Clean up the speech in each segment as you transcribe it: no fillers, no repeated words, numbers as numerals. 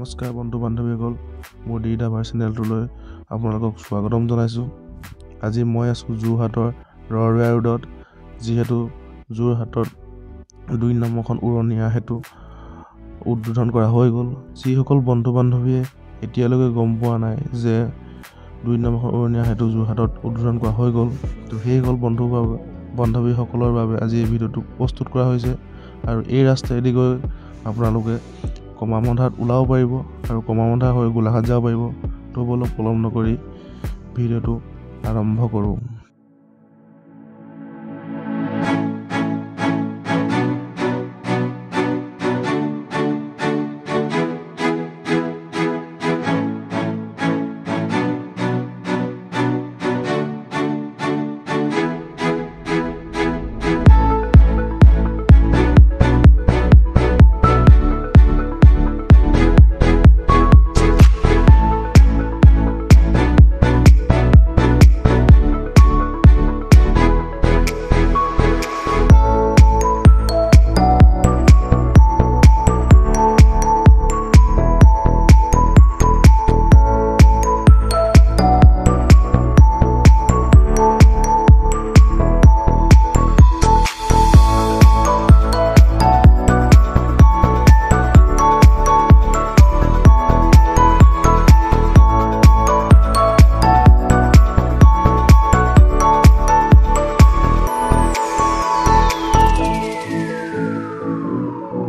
নমস্কাৰ বন্ধু বান্ধৱীসকল, মোৰ ডিডাভাৰ চেনেলটোলৈ আপোনালোকক স্বাগতম জনাইছোঁ। আজি মই আছোঁ যোৰহাটৰ ৰৰৈয়া ৰোডত, যিহেতু যোৰহাটত 2 নম্বৰখন উৰণীয়া সেতু উদ্বোধন কৰা হৈ গ'ল। যিসকল বন্ধু বান্ধৱীয়ে এতিয়ালৈকে গম পোৱা নাই যে 2 নম্বৰখন উৰণীয়া সেতু যোৰহাটত উদ্বোধন কৰা হৈ গ'ল, তো সেইসকল বন্ধু বান্ধৱীসকলৰ বাবে আজি এই ভিডিঅ'টো প্ৰস্তুত কৰা হৈছে। আৰু এই ৰাস্তাইদি গৈ আপোনালোকে কমাৰবন্ধাত ওলাব পাৰিব আৰু কমাৰবন্ধা হৈ গোলাঘাট যাব পাৰিব। তো বলক পলম নকৰি ভিডিঅ'টো আৰম্ভ কৰোঁ।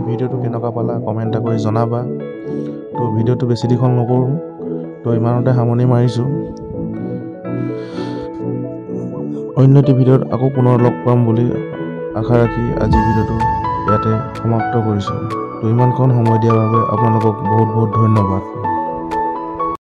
ভিডিঅ'টো কেনেকুৱা পালা কমেণ্ট কৰি জনাবা। তো ভিডিঅ'টো বেছি দীঘল নকৰোঁ, তো ইমানতে সামৰণি মাৰিছোঁ। অন্য এটি ভিডিঅ'ত আকৌ পুনৰ লগ পাম বুলি আশা ৰাখি আজি ভিডিঅ'টো ইয়াতে সমাপ্ত কৰিছোঁ। তো ইমানখন সময় দিয়াৰ বাবে আপোনালোকক বহুত বহুত ধন্যবাদ।